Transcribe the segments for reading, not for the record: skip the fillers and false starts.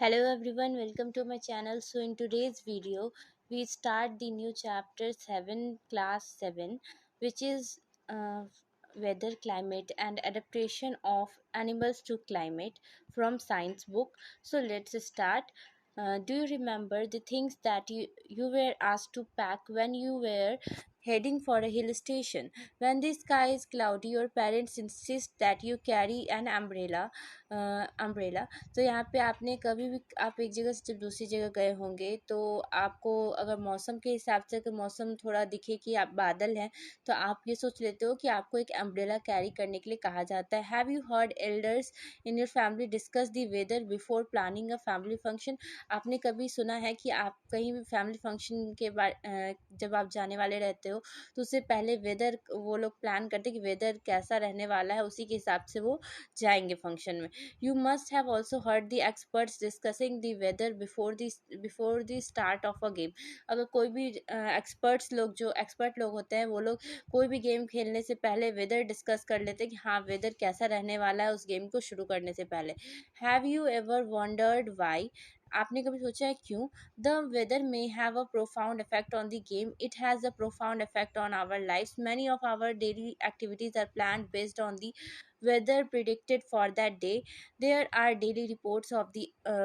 Hello everyone, welcome to my channel. So in today's video, we start the new chapter 7, class 7, which is weather, climate and adaptation of animals to climate from science book. So let's start. Do you remember the things that you were asked to pack when you were heading for a hill station? When the sky is cloudy, your parents insist that you carry an umbrella. तो यहाँ पे आपने कभी भी आप एक जगह से जब दूसरी जगह गए होंगे तो आपको अगर मौसम के हिसाब से अगर मौसम थोड़ा दिखे कि आप बादल हैं तो आप ये सोच लेते हो कि आपको एक अम्ब्रेला कैरी करने के लिए कहा जाता है। Have you heard elders in your family discuss the weather before planning a family function? आपने कभी सुना है कि आप कहीं भी फैमिली फंक्शन के बारे जब आप जाने वाले रहते हो तो उससे पहले वेदर वो लोग प्लान करते कि वेदर कैसा रहने वाला है, उसी के हिसाब से वो जाएंगे फंक्शन में। You must have also heard the experts discussing the weather before the start of a game. अगर कोई भी एक्सपर्ट्स लोग जो एक्सपर्ट लोग होते हैं वो लोग कोई भी गेम खेलने से पहले वेदर डिस्कस कर लेते हैं कि हाँ वेदर कैसा रहने वाला है उस गेम को शुरू करने से पहले। Have you ever wondered why? आपने कभी सोचा है क्यों? The weather may have a profound effect on the game. It has a profound effect on our life. Many of our daily activities are plan based on the weather predicted for that day. There are daily reports of the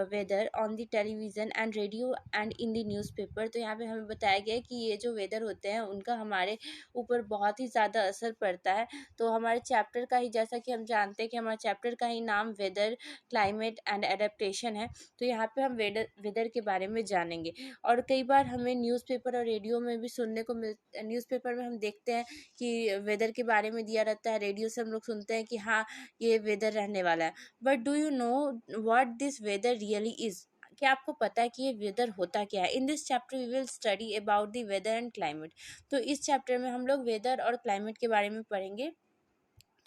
weather on the television and radio and in the newspaper. तो यहाँ पे हमें बताया गया है कि ये जो वेदर होते हैं उनका हमारे ऊपर बहुत ही ज़्यादा असर पड़ता है। तो हमारे चैप्टर का ही, जैसा कि हम जानते हैं कि हमारे चैप्टर का ही नाम वेदर, क्लाइमेट एंड एडेप्टेशन है, तो यहाँ पे हम वेदर के बारे में जानेंगे। और कई बार हमें न्यूज़पेपर और रेडियो में भी सुनने को न्यूज़पेपर में हम देखते हैं कि वेदर के बारे में दिया रहता है, रेडियो से हम लोग सुनते हैं कि हाँ ये वेदर रहने वाला है। But do you know what this weather really is? क्या आपको पता है कि ये वेदर होता क्या है? In this chapter we will study about the weather and climate. तो इस चैप्टर में हम लोग वेदर और क्लाइमेट के बारे में पढ़ेंगे।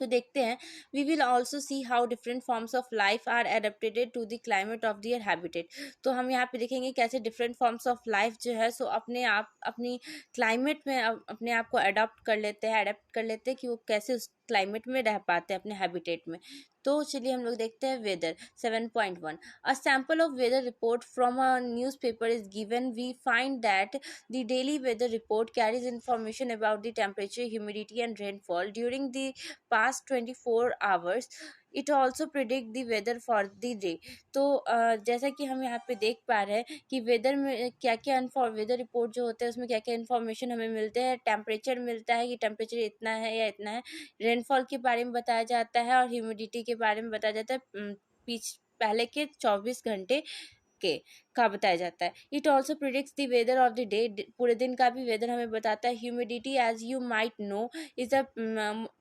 तो देखते हैं। We will also see how different forms of life are adapted to the climate of their habitat. तो हम यहाँ पे देखेंगे कैसे डिफरेंट फॉर्म्स ऑफ लाइफ जो है सो अपने आप अपनी क्लाइमेट में अपने आप को अडेप्ट कर लेते हैं कि वो कैसे उस क्लाइमेट में रह पाते हैं अपने हैबिटेट में। तो चलिए हम लोग देखते हैं weather 7.1। A sample of weather report from a newspaper is given. We find that the daily weather report carries information about the temperature, humidity and rainfall during the past 24 hours. It also predict the weather for the day. तो जैसा कि हम यहाँ पे देख पा रहे हैं कि वेदर में क्या क्या वेदर रिपोर्ट जो होता है उसमें क्या क्या इन्फॉर्मेशन हमें मिलते हैं। टेम्परेचर मिलता है कि टेम्परेचर इतना है या इतना है, रेनफॉल के बारे में बताया जाता है और ह्यूमिडिटी के बारे में बताया जाता है पहले के 24 घंटे के का बताया जाता है। It also predicts the weather of the day, पूरे दिन का भी वेदर हमें बताता है। Humidity as you might know is a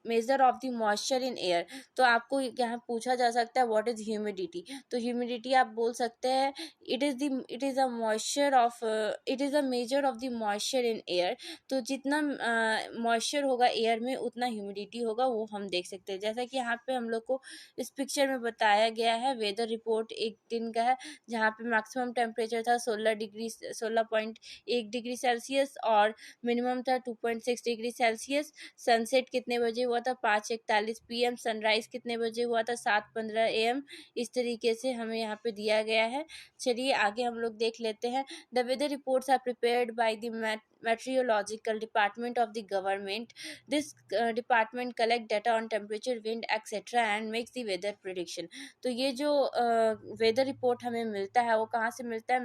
measure of the moisture in air. तो आपको यहाँ पूछा जा सकता है व्हाट इज ह्यूमिडिटी। तो ह्यूमिडिटी आप बोल सकते हैं it is a moisture of it is a measure of the moisture in air. तो जितना मॉइस्चर होगा एयर में उतना ह्यूमिडिटी होगा, वो हम देख सकते हैं। जैसा कि यहाँ पे हम लोग को इस पिक्चर में बताया गया है, वेदर रिपोर्ट एक दिन का है जहाँ पे मैक्सिमम टेम्परेचर था 16.1 डिग्री सेल्सियस और मिनिमम था 2.6 डिग्री सेल्सियस। सनसेट कितने बजे हुआ था? 5:41 PM। सनराइज कितने बजे हुआ था? 7:15 AM। इस तरीके से हमें यहाँ पे दिया गया है। चलिए आगे हम लोग देख लेते हैं। The weather reports are prepared by the meteorological department of the government. This department collect data on temperature, wind, etc. and makes the weather prediction. तो ये जो वेदर रिपोर्ट हमें मिलता है वो कहाँ से मिलता है?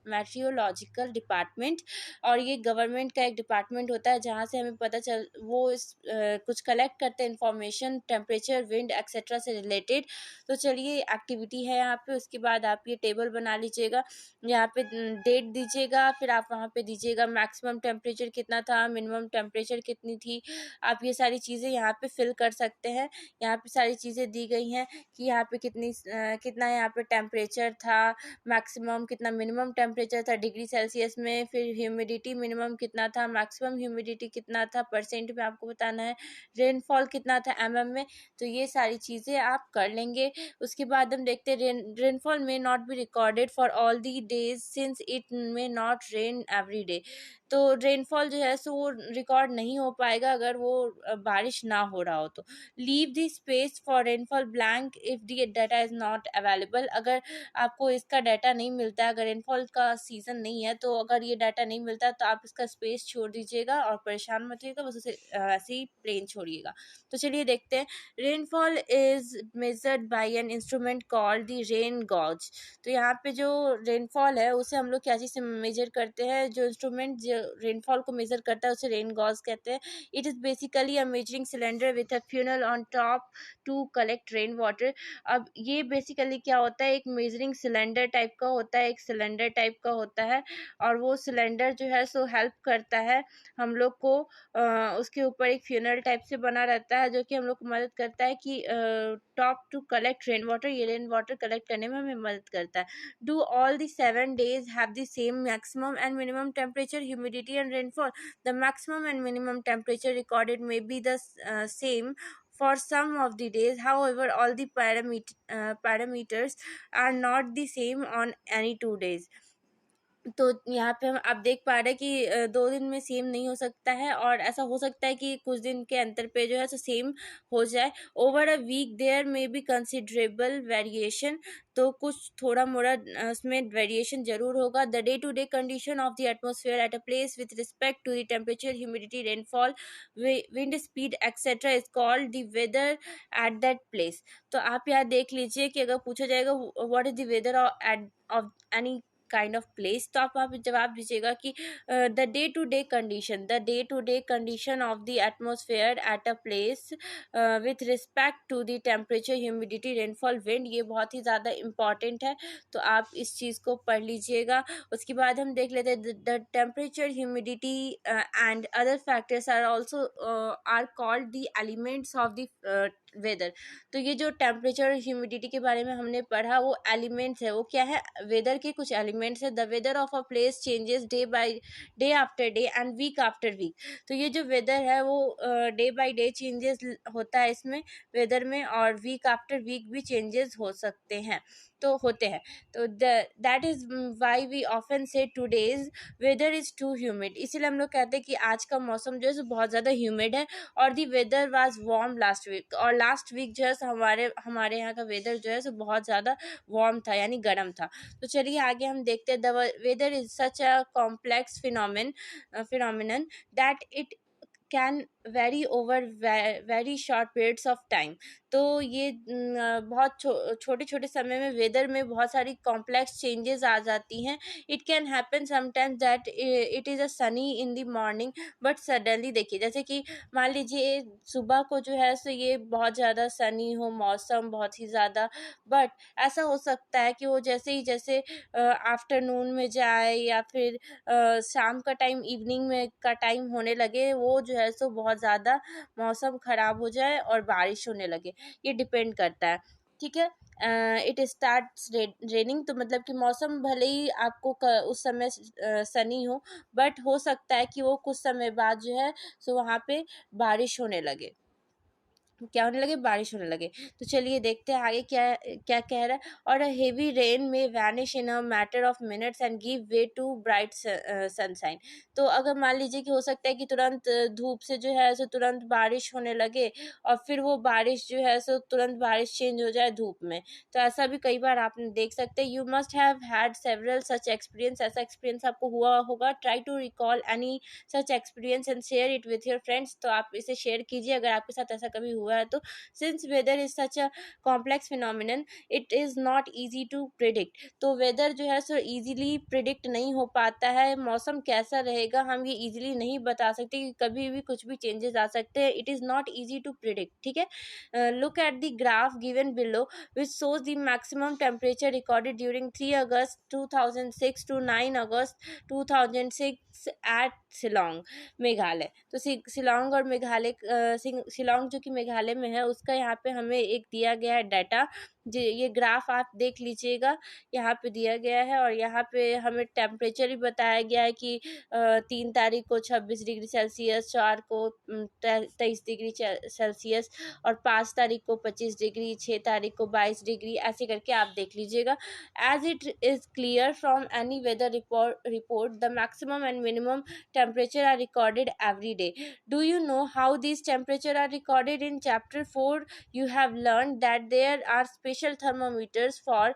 Metrological department. और ये गवर्नमेंट का एक डिपार्टमेंट होता है जहाँ से हमें पता चल वो कुछ कलेक्ट करते हैं इंफॉर्मेशन टेम्परेचर, विंड एक्सेट्रा से रिलेटेड। तो चलिए एक्टिविटी है यहाँ पे, उसके बाद आप ये टेबल बना लीजिएगा, यहाँ पे डेट दीजिएगा, फिर आप वहाँ पे दीजिएगा मैक्सिमम टेम्परेचर कितना था, मिनिमम टेम्परेचर कितनी थी। आप ये सारी चीज़ें यहाँ पे फिल कर सकते हैं। यहाँ पे सारी चीज़ें दी गई हैं कि यहाँ पे कितना यहाँ पे टेम्परेचर था, मैक्सिमम कितना, मिनिमम टेम्परेचर था डिग्री सेल्सियस में, फिर ह्यूमिडिटी मिनिमम कितना था, मैक्सिमम ह्यूमिडिटी कितना था परसेंट में आपको बताना है, रेनफॉल कितना था MM में। तो ये सारी चीज़ें आप कर लेंगे। उसके बाद हम देखते हैं रेनफॉल में not be recorded for all the days since it may not rain every day. तो रेनफॉल जो है सो वो रिकॉर्ड नहीं हो पाएगा अगर वो बारिश ना हो रहा हो तो। Leave the space for rainfall blank if the data is not available. अगर आपको इसका डाटा नहीं मिलता है, अगर रेनफॉल का सीजन नहीं है तो अगर ये डाटा नहीं मिलता तो आप इसका स्पेस छोड़ दीजिएगा और परेशान मत होइएगा, बस उसे ऐसे ही प्लेन छोड़िएगा। तो चलिए देखते हैं। Rainfall is measured by an instrument called the rain gauge. तो यहाँ पे जो रेनफॉल है उसे हम लोग क्या चीज़ से मेजर करते हैं, जो इंस्ट्रूमेंट जो रेनफॉल को मेजर करता है उसे रेन गॉज कहते हैं। It is basically a measuring cylinder with a funnel on top to collect rain water. अब ये बेसिकली क्या होता है, एक मेजरिंग सिलेंडर टाइप का होता है, एक सिलेंडर टाइप का होता है, और वो सिलेंडर जो है सो हेल्प करता है हम लोग को। उसके ऊपर एक फ्यूनल टाइप से बना रहता है जो कि हम लोग को मदद करता है कि top to collect rain water, ये रेन वाटर कलेक्ट करने में हमें मदद करता है। Do all the 7 days have the same maximum and minimum temperature, humidity and rainfall? The maximum and minimum temperature recorded may be the same for some of the days. However, all the parameters are not the same on any 2 days. तो यहाँ पे हम आप देख पा रहे हैं कि 2 दिन में सेम नहीं हो सकता है, और ऐसा हो सकता है कि कुछ दिन के अंतर पे जो है सो सेम हो जाए। Over a week there may be considerable variation. तो कुछ थोड़ा मोड़ा उसमें वेरिएशन ज़रूर होगा। The day to day condition of the atmosphere at a place with respect to the temperature, humidity, rainfall, wind speed etcetera is called the weather at that place. तो आप यहाँ देख लीजिए कि अगर पूछा जाएगा what is the weather of any kind of place, तो आप जवाब दीजिएगा कि the day to day condition of the atmosphere at a place with respect to the temperature, humidity, rainfall, wind. ये बहुत ही ज़्यादा इम्पॉर्टेंट है, तो आप इस चीज़ को पढ़ लीजिएगा। उसके बाद हम देख लेते हैं the temperature, humidity and other factors are also are called the elements of the weather. तो ये जो टेम्परेचर ह्यूमिडिटी के बारे में हमने पढ़ा वो एलिमेंट्स है, वो क्या है, वेदर के कुछ एलिमेंट्स है। The weather of a place changes day by day after day and week after week. तो ये जो वेदर है वो डे बाय डे चेंजेस होता है इसमें वेदर में, और वीक आफ्टर वीक भी चेंजेस हो सकते हैं, तो होते हैं। तो that is why we often say today's weather is too humid. इसीलिए हम लोग कहते हैं कि आज का मौसम जो है सो बहुत ज़्यादा ह्यूमिड है। और the weather was warm last week, और लास्ट वीक जो है सो हमारे यहाँ का वेदर जो है सो बहुत ज़्यादा वार्म था, यानी गर्म था। तो चलिए आगे हम देखते हैं। The weather is such a complex phenomenon that it can vary over very short periods of time. तो ये बहुत छोटे छोटे समय में वेदर में बहुत सारी कॉम्प्लेक्स चेंजेस आ जाती हैं। It can happen sometimes that it is a Sunny in the morning but suddenly, देखिए जैसे कि मान लीजिए सुबह को जो है सो ये बहुत ज़्यादा सनी हो मौसम, बहुत ही ज़्यादा, बट ऐसा हो सकता है कि वो जैसे आफ्टरनून में जाए या फिर शाम का टाइम, इवनिंग में का टाइम होने लगे, वो जो है सो बहुत ज़्यादा मौसम ख़राब हो जाए और बारिश होने लगे। ये डिपेंड करता है, ठीक है। इट स्टार्ट्स रेनिंग, तो मतलब कि मौसम भले ही आपको उस समय सनी हो, बट हो सकता है कि वो कुछ समय बाद जो है सो वहाँ पे बारिश होने लगे, क्या होने लगे, बारिश होने लगे। तो चलिए देखते हैं आगे क्या क्या कह रहा है। और a heavy rain may vanish in a matter of minutes and give way to bright sunshine. तो अगर मान लीजिए कि हो सकता है कि तुरंत धूप से जो है सो तुरंत बारिश होने लगे, और फिर वो बारिश जो है सो तुरंत बारिश चेंज हो जाए धूप में। तो ऐसा भी कई बार आप देख सकते हैं। You must have had several such experience, ऐसा एक्सपीरियंस आपको हुआ होगा। Try to recall any such experience and share it with your friends. तो आप इसे शेयर कीजिए अगर आपके साथ ऐसा कभी हुआ है तो। Since weather is such a complex phenomenon it is not easy to predict. तो वेदर जो है सो ईजिली प्रिडिक्ट नहीं हो पाता है, मौसम कैसा रहेगा हम ये ईजिली नहीं बता सकते, कि कभी भी कुछ भी चेंजेस आ सकते हैं। It is not easy to predict, ठीक है। Look at the graph given below which shows the maximum temperature recorded during 3 August 2006 to 9 August 2006 at Shillong, Meghalaya. तो शिलोंग और मेघालय शिलोंग जो कि मेघालय में है उसका यहाँ पे हमें एक दिया गया है डाटा। जी, ये ग्राफ आप देख लीजिएगा, यहाँ पे दिया गया है और यहाँ पे हमें टेम्परेचर भी बताया गया है कि 3 तारीख को 26 डिग्री सेल्सियस, 4 को 23 डिग्री सेल्सियस और 5 तारीख को 25 डिग्री, 6 तारीख को 22 डिग्री, ऐसे करके आप देख लीजिएगा। As it is clear from any weather report the maximum and minimum temperature are recorded every day. Do you know how these temperature are recorded? In chapter 4 you have learned that there are special thermometers for